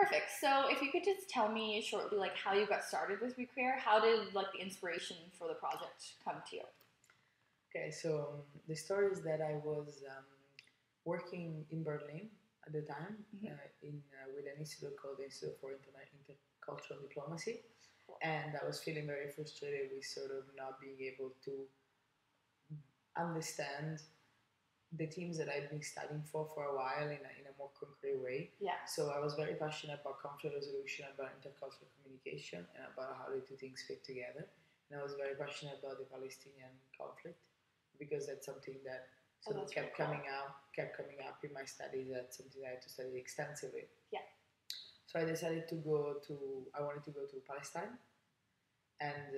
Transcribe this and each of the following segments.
Perfect. So if you could just tell me shortly, like how you got started with Recreate, how did like the inspiration for the project come to you? Okay, so the story is that I was working in Berlin at the time with an institute called the Institute for Intercultural Diplomacy, Cool. and I was feeling very frustrated with sort of not being able to understand the teams that I'd been studying for a while in a more concrete way. Yeah. So I was very passionate about conflict resolution, about intercultural communication, and about how the two things fit together. And I was very passionate about the Palestinian conflict because that's something that sort of kept coming up in my studies. That's something I had to study extensively. Yeah. So I decided I wanted to go to Palestine, and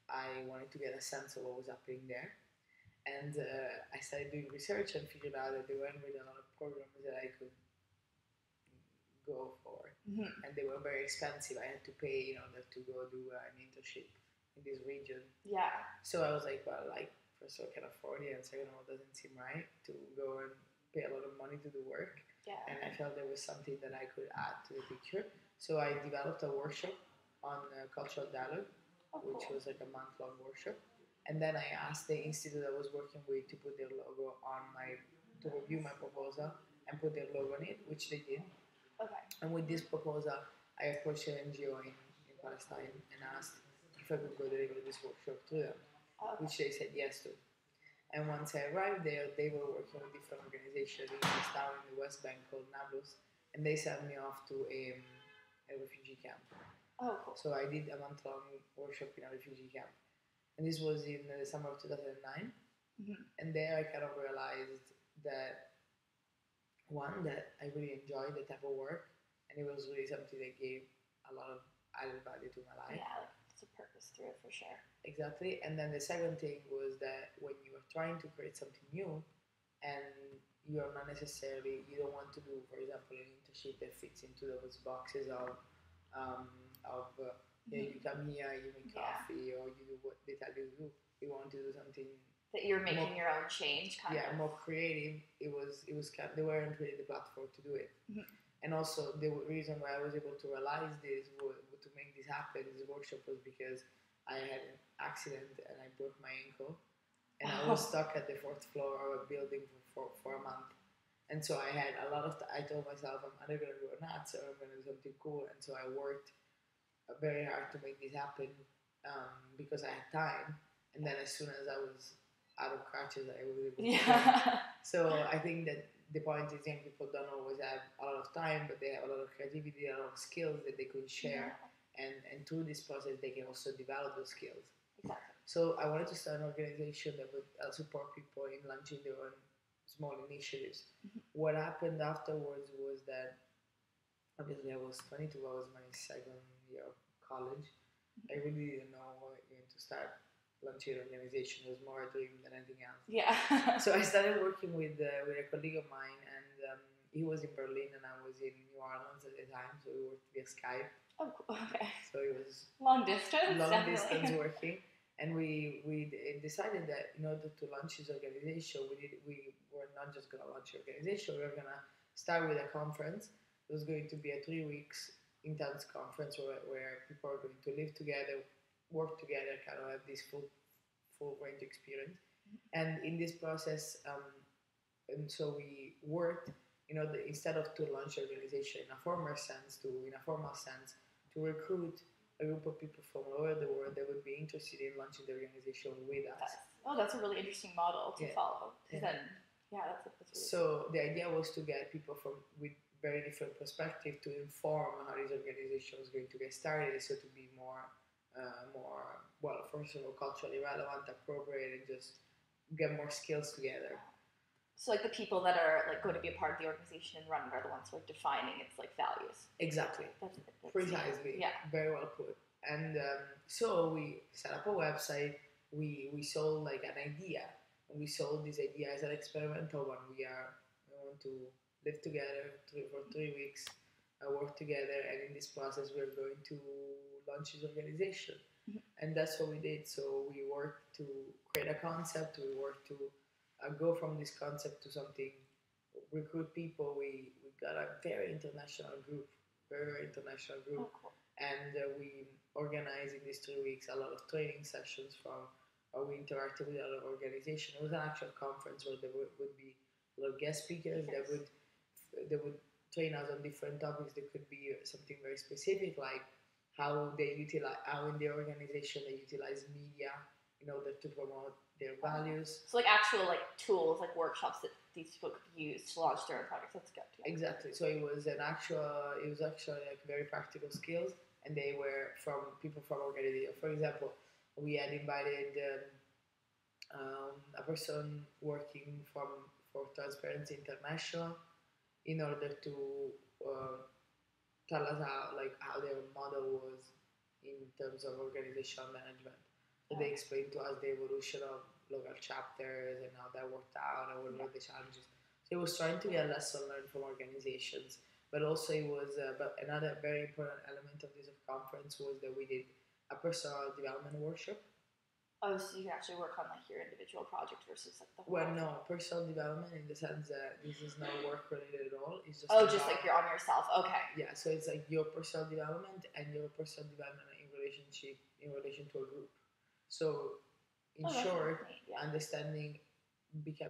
I wanted to get a sense of what was happening there. And I started doing research and figured out that there weren't really a lot of programs that I could go for. And they were very expensive. I had to pay in order to go do an internship in this region. Yeah. So I was like, well, like, first of all, I can afford it, and second of all, it doesn't seem right to go and pay a lot of money to do work. Yeah. And I felt there was something that I could add to the picture. So I developed a workshop on cultural dialogue, which was like a month-long workshop. And then I asked the institute I was working with to put their logo to review my proposal and put their logo on it, which they did. Okay. And with this proposal, I approached an NGO in Palestine and asked if I could go deliver this workshop to them, which they said yes to. And once I arrived there, they were working with different organizations in this town in the West Bank called Nablus, and they sent me off to a refugee camp. Oh, cool. So I did a month-long workshop in a refugee camp. And this was in the summer of 2009. And there I kind of realized that, one, that I really enjoyed the type of work, and it was really something that gave a lot of added value to my life. Yeah, like it's a purpose through it for sure. Exactly. And then the second thing was that when you are trying to create something new, and you don't want to do, for example, an internship that fits into those boxes of you come here, you make coffee, or you do what they tell you to do. You want to do something that you're making your own change, kind of. Yeah, more creative. It was they weren't really the platform to do it. And also the reason why I was able to realize this, to make this happen, this workshop, was because I had an accident and I broke my ankle, and I was stuck at the fourth floor of a building for a month. And so I had a lot of I told myself, I'm either going to go nuts or I'm going to do something cool. And so I worked very hard to make this happen because I had time. And then as soon as I was out of crutches, I was able to do it. So I think that the point is young people don't always have a lot of time, but they have a lot of creativity, a lot of skills that they could share. And through this process, they can also develop those skills. Exactly. So I wanted to start an organization that would support people in launching their own small initiatives. What happened afterwards was that obviously I was 22, I was my second year of college. I really didn't know when to start launching an organization. It was more a dream than anything else. Yeah. So I started working with a colleague of mine, and he was in Berlin and I was in New Orleans at the time, so we worked via Skype. Oh, cool. Okay. So it was long distance distance working. And we decided that in order to launch this organization, we were not just going to launch the organization, we were going to start with a conference. It was going to be a 3 weeks intense conference where people are going to live together, work together, kind of have this full range experience. And in this process, and so we worked, instead of to launch the organization in a formal sense, to recruit a group of people from all over the world that would be interested in launching the organization with us. That's a really interesting model to follow. Then, that's really so the idea was to get people with very different perspective to inform how this organization was going to get started, so to be more, first of all, culturally relevant, appropriate, and just get more skills together. So like the people that are like going to be a part of the organization and run it are the ones who are defining its like values. Exactly. That's precisely. Yeah. Very well put. And so we set up a website. We sold like an idea. And we sold this idea as an experimental one. We want to live together for 3 weeks, work together, and in this process we're going to launch this organization. And that's what we did. So we worked to create a concept. We worked to go from this concept to something, recruit people. We got a very international group very, very international group. Oh, cool. And we organized in these 3 weeks a lot of training sessions from, we interacted with a lot of organizations. It was an actual conference where there would be a lot of guest speakers that would train us on different topics. That could be something very specific, like how in their organization they utilize media in order to promote their values. So like actual like tools, like workshops that these people could use to launch their own projects. That's good. Yeah. Exactly. So it was actually like very practical skills, and they were from people from organization. For example, we had invited a person working for Transparency International in order to uh, tell us how their model was in terms of organizational management. So they explained to us the evolution of local chapters and how that worked out and what were the challenges. So it was trying to get a lesson learned from organizations, but also it was. But another very important element of this conference was that we did a personal development workshop. Oh, so you can actually work on like your individual project versus like the whole. Well, no, personal development in the sense that this is not work related at all. It's just just like you're on yourself. Okay. Yeah, so it's like your personal development and your personal development in relation to a group. So in short, understanding become